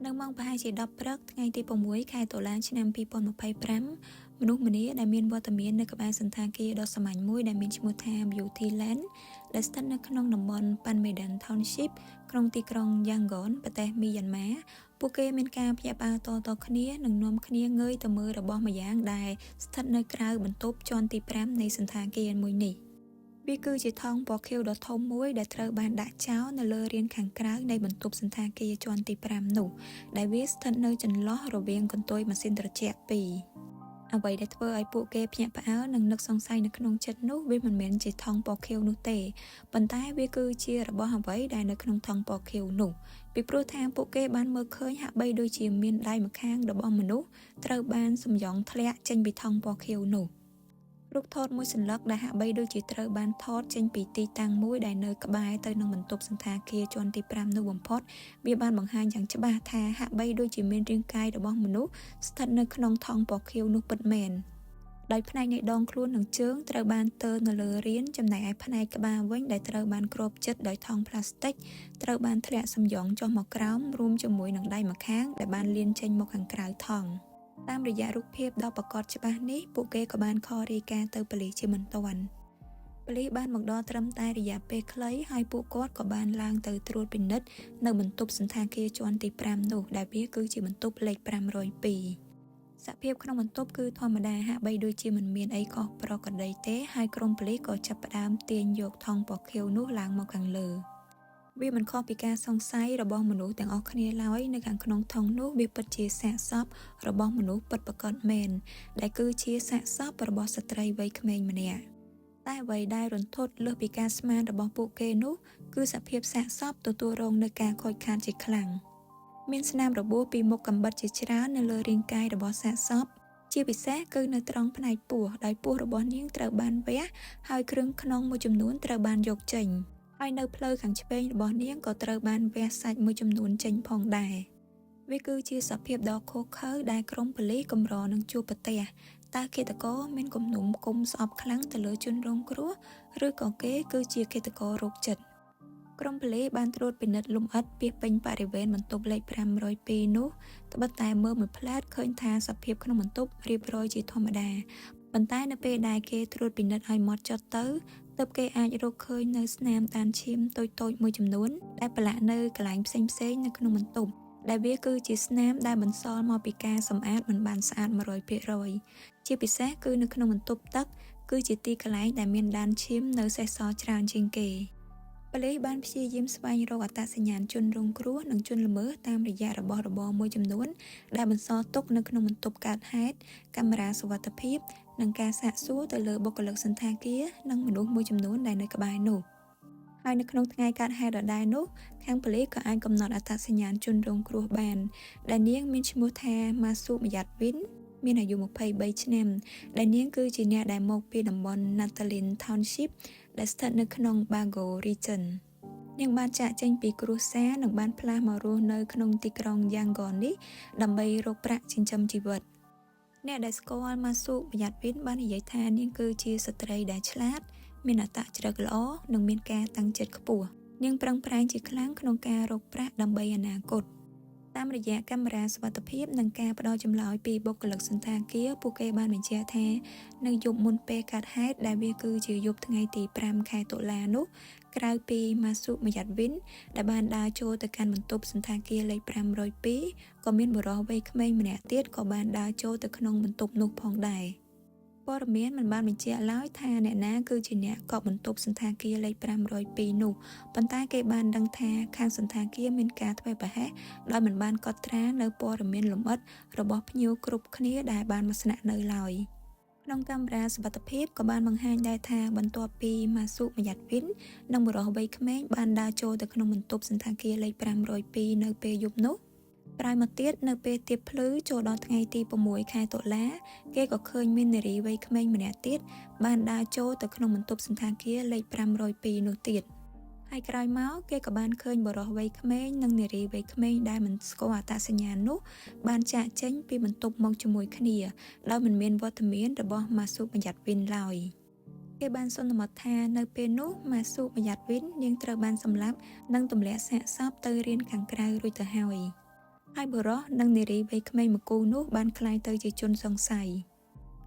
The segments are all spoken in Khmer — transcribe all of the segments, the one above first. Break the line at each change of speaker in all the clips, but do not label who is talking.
នៅម៉ោងប្រហែលជា10ព្រឹកថ្ងៃទី6ខែតុលាឆ្នាំ2025មនុស្សម្នាដែលមានវត្តមាននៅក្បែរសន្តាគារដ៏សាមញ្ញមួយដែលមានឈ្មោះថា Beauty Land ដែលស្ថិតនៅក្នុងតំបន់ Panmedan Township ក្នុងទីក្រុង Yangon ប្រទេសមីយ៉ាន់ម៉ាពួកគេមានការភ្ញាក់ផ្អើលតៗគ្នានិងនាំគ្នាងើយទៅមើលរបស់ម្យ៉ាងដែលស្ថិតនៅក្រៅបន្ទប់ជាន់ទី5នៃសន្តាគារមួយនេះវាគឺជាថង់ពណ៌ខៀវដ៏ធំមួយដែលត្រូវបានដាក់ចោលនៅលើរានខាងក្រៅនៃបន្ទប់សន្តាគារជាន់ទី5នោះដែលវាស្ថិតនៅចន្លោះរវាងកន្ទុយម៉ាស៊ីនត្រជាក់ពីរអ្វីដែលធ្វើឲ្យពួកគេភ្ញាក់ផ្អើលនិងនឹកសង្ស័យនៅក្នុងចិត្តនោះវាមិនមែនជាថង់ពណ៌ខៀវនោះទេប៉ុន្តែវាគឺជារបស់អ្វីដែលនៅក្នុងថង់ពណ៌ខៀវនោះពីព្រោះថាពួកគេបានមើលឃើញហាក់បីដូចជាមានដៃម្ខាងរបស់មនុស្សត្រូវបានសំយ៉ងធ្លាក់ចេញពីថង់ពណ៌ខៀវនោះរូបថតមួយសន្លឹកដែលហាក់បីដូចជាត្រូវបានថតចេញពីទីតាំងមួយដែលនៅក្បែរទៅនឹងបន្ទប់សន្តាគារជាន់ទី5នោះបំផុតវាបានបង្ហាញយ៉ាងច្បាស់ថាហាក់បីដូចជាមានរាងកាយរបស់មនុស្សស្ថិតនៅក្នុងថង់ពណ៌ខៀវនោះពិតមែនដោយផ្នែកនៃដងខ្លួននិងជើងត្រូវបានទើនៅលើរានចំណែកឯផ្នែកក្បាលវិញដែលត្រូវបានគ្របជិតដោយថង់ផ្លាស្ទិកត្រូវបានធ្លាក់សំយ៉ងចុះមកក្រោមរួមជាមួយនឹងដៃម្ខាងដែលបានលានចេញមកខាងក្រៅថង់តាមរយៈរូបភាពដ៏ប្រកបច្បាស់នេះពួកគេក៏បានខលរាយការណ៍ទៅប៉ូលីសជាបន្ទាន់ប៉ូលីសបានមកដល់ត្រឹមតែរយៈពេលខ្លីហើយពួកគាត់ក៏បានឡើងទៅត្រួតពិនិត្យនៅបន្ទប់សន្តាគារជាន់ទី5នោះដែលវាគឺជាបន្ទប់លេខ502សភាពក្នុងបន្ទប់គឺធម្មតាហាក់បីដូចជាមិនមានអីខុសប្រក្រតីទេហើយក្រុមប៉ូលីសក៏ចាប់ផ្ដើមទាញយកថង់ពណ៌ខៀវនោះឡើងមកខាងលើវាមិនខុសពីការសង្ស័យរបស់មនុស្សទាំងអស់គ្នាឡើយនៅខាងក្នុងថង់នោះវាពិតជាសាកសពរបស់មនុស្សពិតប្រាកដមែនដែលគឺជាសាកសពរបស់ស្ត្រីវ័យក្មេងម្នាក់តែអ្វីដែលរន្ធត់លើសពីការស្មានរបស់ពួកគេនោះគឺសភាពសាកសពទទួលរងនឹងការខូចខាតជាខ្លាំងមានស្នាមរបួសពីមុខកាំបិតជាច្រើននៅលើរាងកាយរបស់សាកសពជាពិសេសគឺនៅត្រង់ផ្នែកពោះដោយពោះរបស់នាងត្រូវបានវះហើយគ្រឿងខ្នងមួយចំនួនត្រូវបានយកចេញហើយនៅផ្លូវខាងឆ្វេងរបស់នាងក៏ត្រូវបានវះសាច់មួយចំនួនចេញផងដែរវាគឺជាសភាពដ៏ឃោរឃៅដែលក្រុមប៉ូលីសកម្រនឹងជួបប្រទះតើឃាតករមានគំនុំគុំស្អប់ខ្លាំងទៅលើជនរងគ្រោះឬក៏គេគឺជាឃាតកររោគចិត្តក្រុមប៉ូលីសបានត្រួតពិនិត្យលម្អិតពាសពេញបរិវេណបន្ទប់លេខ502នោះត្បិតតែមើលមួយផ្លែតឃើញថាសភាពក្នុងបន្ទប់រៀបរយជាធម្មតាប៉ុន្តែនៅពេលដែលគេត្រួតពិនិត្យឲ្យហ្មត់ចត់ទៅទើបគេអាចរកឃើញនៅស្នាមតានឈាមតូចៗមួយចំនួនដែលប្រឡាក់នៅកន្លែងផ្សេងៗនៅក្នុងបន្ទប់ដែលវាគឺជាស្នាមដែលបន្សល់មកពីការសម្អាតមិនបានស្អាត 100% ជាពិសេសគឺនៅក្នុងបន្ទប់ទឹកគឺជាទីកន្លែងដែលមានដានឈាមនៅសេសសល់ច្រើនជាងគេប៉ូលីសបានព្យាយាមស្វែងរកអត្តសញ្ញាណជនរងគ្រោះនិងជនល្មើសតាមរយៈរបស់របរមួយចំនួនដែលបន្សល់ទុកនៅក្នុងបន្ទប់កើតហេតុកាមេរ៉ាសុវត្ថិភាពនិងការសាកសួរទៅលើបុគ្គលិកសន្តាគារនិងមនុស្សមួយចំនួនដែលនៅក្បែរនោះហើយនៅក្នុងថ្ងៃកើតហេតុដដែលនោះខាងប៉ូលីសក៏អាចកំណត់អត្តសញ្ញាណជនរងគ្រោះបានដែលនាងមានឈ្មោះថាម៉ាស៊ូមយ៉ាត់វិនមានអាយុ23ឆ្នាំដែលនាងគឺជាអ្នកដែលមកពីតំបន់ Natalin Township ដែលស្ថិតនៅក្នុង Bago Region នាងបានចាកចេញពីគ្រួសារនិងបានផ្លាស់មករស់នៅក្នុងទីក្រុង Yangon នេះដើម្បីរកប្រាក់ចិញ្ចឹមជីវិតអ្នកដែលស្គាល់ម៉ាស៊ូមយ៉ាត់វិនបាននិយាយថានាងគឺជាស្ត្រីដែលឆ្លាតមានអត្តចរិតល្អនិងមានការតាំងចិត្តខ្ពស់នាងប្រឹងប្រែងជាខ្លាំងក្នុងការរកប្រាក់ដើម្បីអនាគតតាមរយៈកាមេរ៉ាសុវត្ថិភាពនិងការផ្ដល់ចម្លើយពីបុគ្គលិកសន្តាគារពួកគេបានបញ្ជាក់ថានៅយប់មុនពេលកើតហេតុដែលវាគឺជាយប់ថ្ងៃទី5ខែតុលានោះក្រៅពីម៉ាស៊ូមយ៉ាត់វិនដែលបានដើរចូលទៅកាន់បន្ទប់សន្តាគារលេខ502ក៏មានបុរសវ័យក្មេងម្នាក់ទៀតក៏បានដើរចូលទៅក្នុងបន្ទប់នោះផងដែរព័ត៌មានមិនបានបញ្ជាក់ឡើយថាអ្នកណាគឺជាអ្នកកប់បន្ទប់សន្តាគារលេខ502នោះប៉ុន្តែគេបានដឹងថាខាងសន្តាគារមានការធ្វេសប្រហែសដោយមិនបានកត់ត្រានៅព័ត៌មានលម្អិតរបស់ភ្ញៀវគ្រប់គ្នាដែលបានមកស្នាក់នៅឡើយក្នុងកាមេរ៉ាសុវត្ថិភាពក៏បានបង្ហាញដែរថាបន្ទាប់ពីម៉ាស៊ូមយ៉ាត់វិននិងបុរសវ័យក្មេងបានដើរចូលទៅក្នុងបន្ទប់សន្តាគារលេខ502នៅពេលយប់នោះក្រោយមកទៀតនៅពេលទៀបភ្លឺចូលដល់ថ្ងៃទី6ខែតុលាគេក៏ឃើញមាននារីវ័យក្មេងម្នាក់ទៀតបានដើរចូលទៅក្នុងបន្ទប់សន្តាគារលេខ502នោះទៀតហើយក្រោយមកគេក៏បានឃើញបុរសវ័យក្មេងនិងនារីវ័យក្មេងដែលមិនស្គាល់អត្តសញ្ញាណនោះបានចាកចេញពីបន្ទប់មកជាមួយគ្នាដោយមិនមានវត្តមានរបស់ម៉ាស៊ូមយ៉ាត់វិនឡើយគេបានសន្មតថានៅពេលនោះម៉ាស៊ូមយ៉ាត់វិននាងត្រូវបានសម្លាប់និងទម្លាក់សាកសពទៅរានខាងក្រៅរួចទៅហើយ ហើយបុរសនិងនារីវ័យក្មេងមួយគូនោះបានក្លាយទៅជាជនសង្ស័យ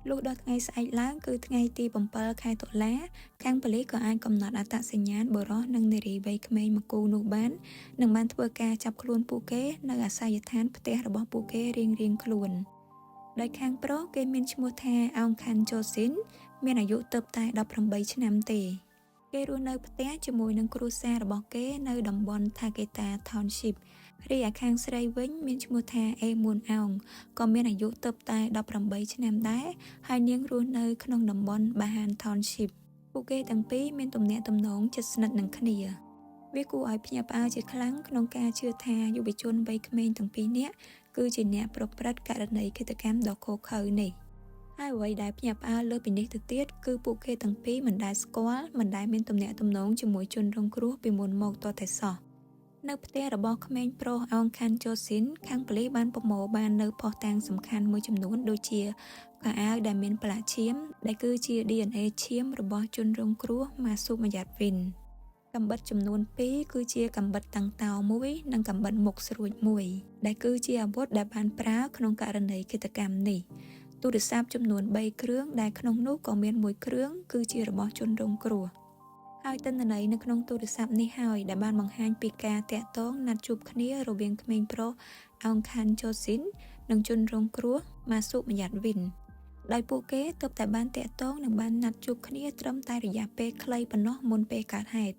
លុះដល់ថ្ងៃស្អែកឡើងគឺថ្ងៃទី7 ខែតុលាខាងប៉ូលីសក៏អាចកំណត់អត្តសញ្ញាណបុរសនិងនារីវ័យក្មេងមួយគូនោះបាននិងបានធ្វើការចាប់ខ្លួនពួកគេនៅអាសយដ្ឋានផ្ទះរបស់ពួកគេរៀងៗខ្លួនដោយខាងប្រុសគេមានឈ្មោះថាអោងខាន់ជូស៊ីនមានអាយុទើបតែ18ឆ្នាំទេគេរស់នៅផ្ទះជាមួយនឹងគ្រួសាររបស់គេនៅតំបន់ Taketa Township រីឯខាងស្រីវិញមានឈ្មោះថាអេមួនអោងក៏មានអាយុទើបតែ18ឆ្នាំដែរហើយនាងរស់នៅក្នុងតំបន់ Bahan Township ពួកគេទាំងពីរមានទំនាក់ទំនងជិតស្និទ្ធនឹងគ្នាវាគួរឲ្យភ្ញាក់ផ្អើលជាខ្លាំងក្នុងការជឿថាយុវជនវ័យក្មេងទាំងពីរនាក់គឺជាអ្នកប្រព្រឹត្តករណីឃាតកម្មដ៏ឃោរឃៅនេះហើយអ្វីដែលភ្ញាក់ផ្អើលលើពីនេះទៅទៀតគឺពួកគេទាំងពីរមិនដែលស្គាល់មិនដែលមានទំនាក់ទំនងជាមួយជនរងគ្រោះពីមុនមកទាល់តែសោះនៅផ្ទះរបស់ក្មេងប្រុសអោងខាន់ជូស៊ីនខាងប៉ូលីសបានប្រមូលបាននៅភស្តុតាងសំខាន់មួយចំនួនដូចជាខោអាវដែលមានប្រឡាក់ឈាមដែលគឺជា DNA ឈាមរបស់ជនរងគ្រោះម៉ាស៊ូម៉ាយ៉ាត់វីនកាំបិតចំនួន2គឺជាកាំបិតតាំងតោមួយនិងកាំបិតមុខស្រួចមួយដែលគឺជាអាវុធដែលបានប្រើក្នុងករណីឃាតកម្មនេះទូរស័ព្ទចំនួន3គ្រឿងដែលក្នុងនោះក៏មាន1គ្រឿងគឺជារបស់ជនរងគ្រោះហើយទិន្នន័យនៅក្នុងទូរស័ព្ទនេះហើយដែលបានបង្ហាញពីការតាក់ទងណាត់ជួបគ្នារវាងក្មេងប្រុសអោងខាន់ជូស៊ីននិងជនរងគ្រោះម៉ាស៊ូម៉ាយ៉ាត់វីនដោយពួកគេទើបតែបានតាក់ទងនិងបានណាត់ជួបគ្នាត្រឹមតែរយៈពេលខ្លីប៉ុណ្ណោះមុនពេលកើតហេតុ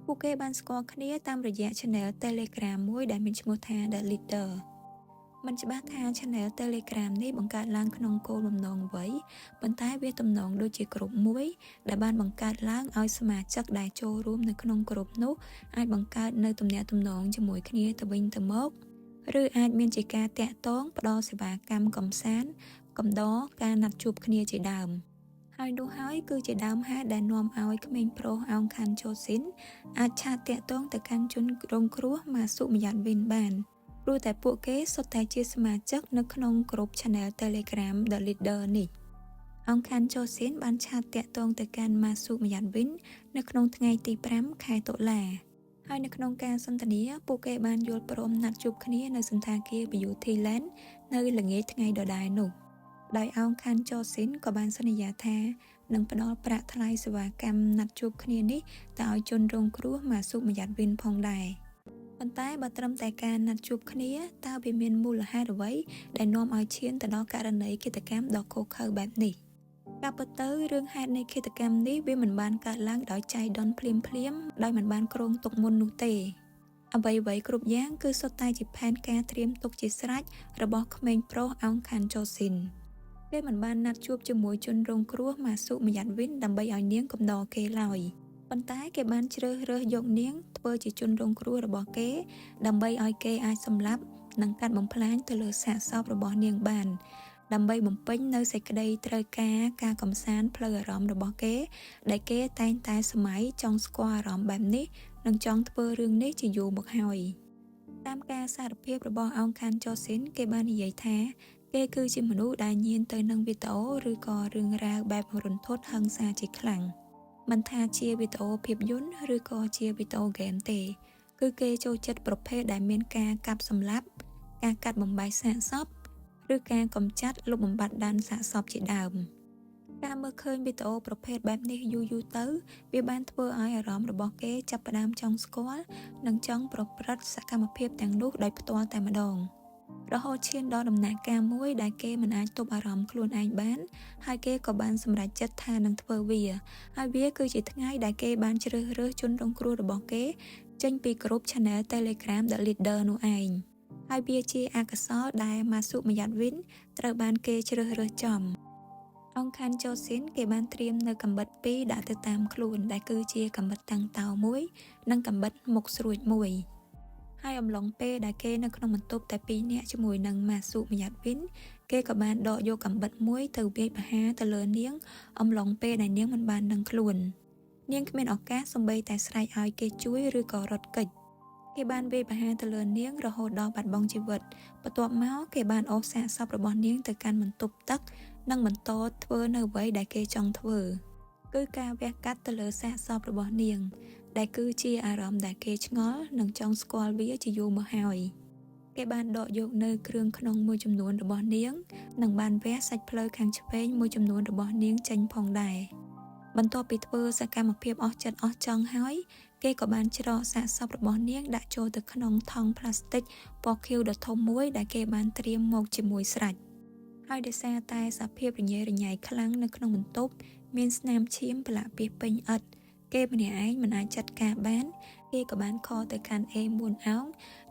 ពួកគេបានស្គាល់គ្នាតាមរយៈ Channel Telegram មួយដែលមានឈ្មោះថា The Leader មិនច្បាស់ថា Channel Telegram នេះបង្កើតឡើងក្នុងគោលបំណងអ្វីប៉ុន្តែវាទំនងដូចជាក្រុមមួយដែលបានបង្កើតឡើងឲ្យសមាជិកដែលចូលរួមនៅក្នុងក្រុមនោះអាចបង្កើតនៅទំនាក់ទំនងជាមួយគ្នាទៅវិញទៅមកឬអាចមានជាការតាក់ទងផ្ដល់សេវាកម្មកំសាន្តកំដរការណាត់ជួបគ្នាជាដើមហើយនោះហើយគឺជាដើមហេតុដែលនាំឲ្យក្មេងប្រុសអោងខាន់ជូស៊ីនអាចឆាតតាក់ទងទៅកាន់ជនរងគ្រោះម៉ាស៊ូម៉ាយ៉ាត់វីនបានព្រោះតែពួកគេសុទ្ធតែជាសមាជិកនៅក្នុងក្រុម Channel Telegram The Leader នេះអោងខាន់ជូស៊ីនបានឆាតតាក់ទងទៅកាន់ម៉ាស៊ូម៉ាយ៉ាត់វីននៅក្នុងថ្ងៃទី5 ខែតុលាហើយនៅក្នុងការសន្ទនាពួកគេបានយល់ព្រមណាត់ជួបគ្នានៅសន្តាគារ Beauty Land នៅល្ងាចថ្ងៃដដែលនោះដោយអោងខាន់ជូស៊ីនក៏បានសន្យាថានឹងផ្ដល់ប្រាក់ថ្លៃសេវាកម្មណាត់ជួបគ្នានេះទៅឲ្យជនរងគ្រោះម៉ាស៊ូម៉ាយ៉ាត់វីនផងដែរប៉ុន្តែបើត្រឹមតែការណាត់ជួបគ្នាតើវាមានមូលហេតុអ្វីដែលនាំឲ្យឈានទៅដល់ករណីឃាតកម្មដ៏ឃោរឃៅបែបនេះការពិតទៅរឿងហេតុនៃឃាតកម្មនេះវាមិនបានកើតឡើងដោយចៃដន្យភ្លាមដោយមិនបានគ្រោងទុកមុននោះទេអ្វីៗគ្រប់យ៉ាងគឺសុទ្ធតែជាផែនការត្រៀមទុកជាស្រេចរបស់ក្មេងប្រុសអោងខាន់ជូស៊ីនគេមិនបានណាត់ជួបជាមួយជនរងគ្រោះម៉ាស៊ូម៉ាយ៉ាត់វីនដើម្បីឲ្យនាងកំដរគេឡើយប៉ុន្តែគេបានជ្រើសរើសយកនាងធ្វើជាជនរងគ្រោះរបស់គេដើម្បីឲ្យគេអាចសម្លាប់និងកាត់បំផ្លាញទៅលើសាកសពរបស់នាងបានដើម្បីបំពេញនៅសេចក្តីត្រូវការកំសាន្តផ្លូវអារម្មណ៍របស់គេដែលគេតែងតែសម័យចង់ស្គាល់អារម្មណ៍បែបនេះនិងចង់ធ្វើរឿងនេះជាយូរមកហើយតាមការសារភាពរបស់អោងខាន់ជូស៊ីនគេបាននិយាយថាគេគឺជាមនុស្សដែលញៀនទៅនឹងវីដេអូឬក៏រឿងរ៉ាវបែបរន្ធត់ហិង្សាជាខ្លាំងមិនថាជាវីដេអូភាពយន្តឬក៏ជាវីដេអូហ្គេមទេគឺគេចូលចិត្តប្រភេទដែលមានការកាប់សម្លាប់ការកាត់បំបែកសាកសពឬការកម្ចាត់លុបបំបាត់ដានសាកសពជាដើមការមើលឃើញវីដេអូប្រភេទបែបនេះយូរទៅវាបានធ្វើឲ្យអារម្មណ៍របស់គេចាប់ផ្ដើមចង់ស្គាល់និងចង់ប្រព្រឹត្តសកម្មភាពទាំងនោះដោយផ្ទាល់តែម្ដងរហូតឈានដល់ដំណាក់កាលមួយដែលគេមិនអាចទប់អារម្មណ៍ខ្លួនឯងបានហើយគេក៏បានសម្រេចចិត្តថានឹងធ្វើវាហើយវាគឺជាថ្ងៃដែលគេបានជ្រើសរើសជនរងគ្រោះរបស់គេចេញពីក្រុម Channel Telegram The Leader នោះឯងហើយវាជាអកុសលដែលម៉ាស៊ូម៉ាយ៉ាត់វីនត្រូវបានគេជ្រើសរើសចំអោងខាន់ជូស៊ីនគេបានត្រៀមនៅកាំបិត2ដាក់ទៅតាមខ្លួនដែលគឺជាកាំបិតតាំងតោមួយនិងកាំបិតមុខស្រួចមួយហើយអំឡុងពេលដែលគេនៅក្នុងបន្ទប់តែ2នាក់ជាមួយនឹងម៉ាស៊ូម៉ាយ៉ាត់វីនគេក៏បានដកយកកាំបិតមួយទៅវាយប្រហារទៅលើនាងអំឡុងពេលដែលនាងមិនបានដឹងខ្លួននាងគ្មានឱកាសសូម្បីតែស្រែកឲ្យគេជួយឬក៏រត់គេចគេបានវាយប្រហារទៅលើនាងរហូតដល់បាត់បង់ជីវិតបន្ទាប់មកគេបានអូសសាកសពរបស់នាងទៅកាន់បន្ទប់ទឹកនិងបន្តធ្វើនៅអ្វីដែលគេចង់ធ្វើគឺការវះកាត់ទៅលើសាកសពរបស់នាងដែលគឺជាអារម្មណ៍ដែលគេឆ្ងល់និងចង់ស្គាល់វាជាយូរមកហើយ គេបានដកយកនៅគ្រឿងក្នុងមួយចំនួនរបស់នាងនិងបានវះសាច់ភ្លៅខាងឆ្វេងមួយចំនួនរបស់នាងចេញផងដែរបន្ទាប់ពីធ្វើសកម្មភាពអស់ចិត្តអស់ចង់ហើយគេក៏បានច្រកសាកសពរបស់នាងដាក់ចូលទៅក្នុងថង់ផ្លាស្ទិកពណ៌ខៀវដ៏ធំមួយដែលគេបានត្រៀមមកជាមួយស្រេចហើយដោយសារតែសភាពរញ៉េរញ៉ៃខ្លាំងនៅក្នុងបន្ទប់មានស្នាមឈាមប្រឡាក់ពាសពេញឥដ្ឋគេម្នាក់ឯងមិនអាចចាត់ការបានគេក៏បានខលទៅកាន់អេមួនអោង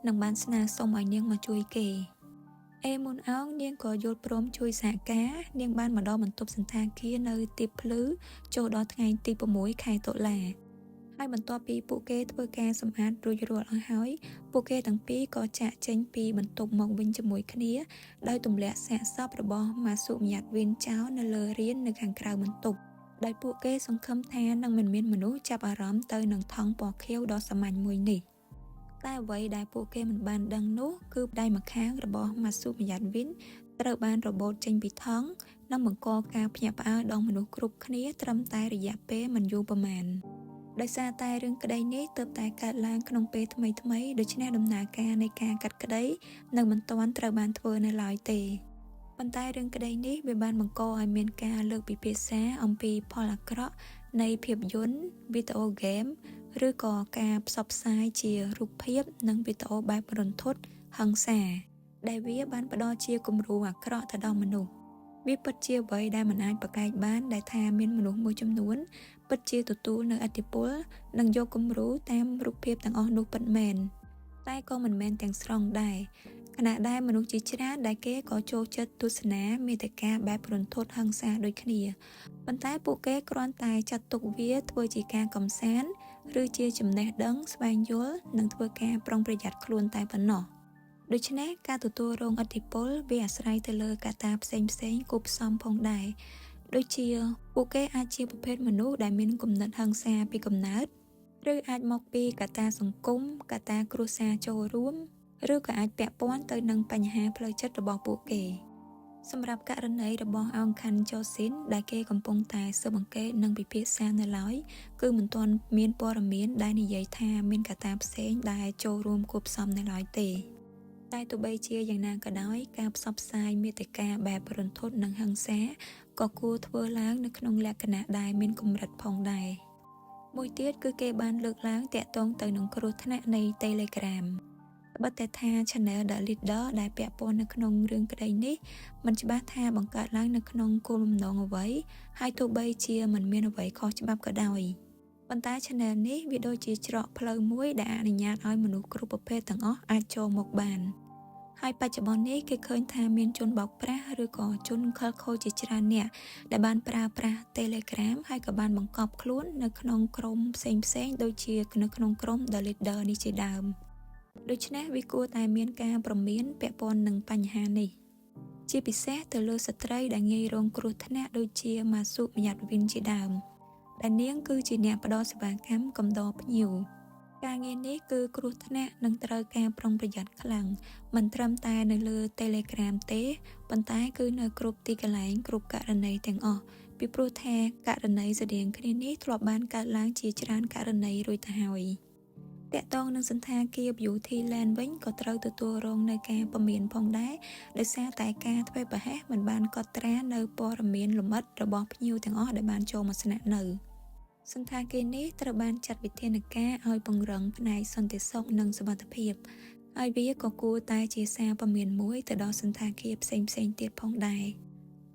និងបានស្នើសុំឲ្យនាងមកជួយគេអេមុនអោងនាងក៏យល់ព្រមជួយសហការនាងបានមកដល់បន្ទប់សន្តាគារនៅទីភ្លឺចូលដល់ថ្ងៃទី6 ខែតុលាហើយបន្ទាប់ពីពួកគេធ្វើការសម្អាតរួចរាល់អស់ហើយពួកគេទាំងពីរក៏ចាកចេញពីបន្ទប់មកវិញជាមួយគ្នាដោយទម្លាក់សាកសពរបស់ម៉ាស៊ូមយ៉ាត់វីនចោលនៅលើរាននៅខាងក្រៅបន្ទប់ដោយពួកគេសង្ឃឹមថានឹងមិនមានមនុស្សចាប់អារម្មណ៍ទៅនឹងថង់ពណ៌ខៀវដ៏សាមញ្ញមួយនេះតែអ្វីដែលពួកគេមិនបានដឹងនោះគឺដៃម្ខាងរបស់ម៉ាស៊ូមយ៉ាត់វីនត្រូវបានរបូតចេញពីថង់និងបង្កការភ្ញាក់ផ្អើលដល់មនុស្សគ្រប់គ្នាត្រឹមតែរយៈពេលមិនយូរប៉ុន្មានដោយសារតែរឿងក្តីនេះទើបតែកើតឡើងក្នុងពេលថ្មីៗដូច្នេះដំណើរការនៃការកាត់ក្តីនៅមិនទាន់ត្រូវបានធ្វើនៅឡើយទេប៉ុន្តែរឿងក្តីនេះវាបានបង្កឲ្យមានការលើកពិភាក្សាអំពីផលអាក្រក់នៃភាពយន្តវីដេអូហ្គេមឬក៏ការផ្សព្វផ្សាយជារូបភាពនិងវីដេអូបែបរន្ធត់ហិង្សាដែលវាបានផ្ដល់ជាគំរូអាក្រក់ទៅដល់មនុស្សវាពិតជាអ្វីដែលមិនអាចប្រកែកបានដែលថាមានមនុស្សមួយចំនួនពិតជាទទួលនៅឥទ្ធិពលនិងយកគំរូតាមរូបភាពទាំងអស់នោះពិតមែនតែក៏មិនមែនទាំងស្រុងដែរខណៈដែលមនុស្សជាច្រើនដែលគេក៏ចូលចិត្តទស្សនាមាតិកាបែបរន្ធត់ហិង្សាដូចគ្នាប៉ុន្តែពួកគេគ្រាន់តែចាត់ទុកវាធ្វើជាការកម្សាន្តឬជាចំណេះដឹងស្វែងយល់និងធ្វើការប្រុងប្រយ័ត្នខ្លួនតែប៉ុណ្ណោះដូច្នេះការទទួលរងឥទ្ធិពលវាអាស្រ័យទៅលើកត្តាផ្សេងៗគូផ្សំផងដែរដូចជាពួកគេអាចជាប្រភេទមនុស្សដែលមានគំនិតហិង្សាពីកំណើតឬអាចមកពីកត្តាសង្គមកត្តាគ្រួសារចូលរួមឬក៏អាចពាក់ព័ន្ធទៅនឹងបញ្ហាផ្លូវចិត្តរបស់ពួកគេសម្រាប់ករណីរបស់អង្ខាន់ជូស៊ីនដែលគេកំពុងតែស៊ើបអង្កេតនិងពិភាក្សានៅឡើយគឺមិនទាន់មានព័ត៌មានដែលនិយាយថាមានកត្តាផ្សេងដែលចូលរួមគួបផ្សំនៅឡើយទេតែទោះបីជាយ៉ាងណាក៏ដោយការផ្សព្វផ្សាយមាតិកាបែបរន្ធត់និងហិង្សាក៏គួរធ្វើឡើងនៅក្នុងលក្ខណៈដែលមានកម្រិតផងដែរមួយទៀតគឺគេបានលើកឡើងតាក់ទងទៅនឹងគ្រោះថ្នាក់នៃ Telegram ត្បិតតែថា Channel The Leader ដែលពាក់ព័ន្ធនៅក្នុងរឿងក្តីនេះមិនច្បាស់ថាបង្កើតឡើងនៅក្នុងគោលបំណងអ្វីហើយទោះបីជាមិនមានអ្វីខុសច្បាប់ក៏ដោយប៉ុន្តែ Channel នេះវាដូចជាច្រកផ្លូវមួយដែលអនុញ្ញាតឲ្យមនុស្សគ្រប់ប្រភេទទាំងអស់អាចចូលមកបានហើយបច្ចុប្បន្ននេះគេឃើញថាមានជនបោកប្រាស់ឬក៏ជនខិលខូចជាច្រើនអ្នកដែលបានប្រើប្រាស់ Telegram ហើយក៏បានបង្កប់ខ្លួននៅក្នុងក្រុមផ្សេងៗដូចជានៅក្នុងក្រុម The Leader នេះជាដើមដូច្នេះវាគួរតែមានការព្រមានពាក់ព័ន្ធនឹងបញ្ហានេះជាពិសេសទៅលើស្ត្រីដែលងាយរងគ្រោះថ្នាក់ដូចជាម៉ាស៊ូមយ៉ាត់វីនជាដើមដែលនាងគឺជាអ្នកផ្ដល់សេវាកម្មកំដរភ្ញៀវការងារនេះគឺគ្រោះថ្នាក់និងត្រូវការប្រុងប្រយ័ត្នខ្លាំងមិនត្រឹមតែនៅលើ Telegram ទេប៉ុន្តែគឺនៅគ្រប់ទីកន្លែងគ្រប់ករណីទាំងអស់ពីព្រោះថាករណីស្តៀងគ្នានេះធ្លាប់បានកើតឡើងជាច្រើនករណីរួចទៅហើយតាក់ទងនឹងសន្តាគារ Beauty Land វិញក៏ត្រូវទទួលរងនៅការពមៀនផងដែរដោយសារតែការធ្វេសប្រហែសមិនបានកត់ត្រានៅព័ត៌មានលម្អិតរបស់ភ្ញៀវទាំងអស់ដែលបានចូលមកស្នាក់នៅសន្តាគារនេះត្រូវបានចាត់វិធានការឲ្យពង្រឹងផ្នែកសន្តិសុខនិងសុវត្ថិភាពហើយវាក៏គួរតែជាសារពមៀនមួយទៅដល់សន្តាគារផ្សេងៗទៀតផងដែរ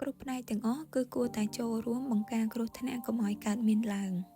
គ្រប់ផ្នែកទាំងអស់គឺគួរតែចូលរួមបង្ការគ្រោះថ្នាក់កុំឲ្យកើតមានឡើង។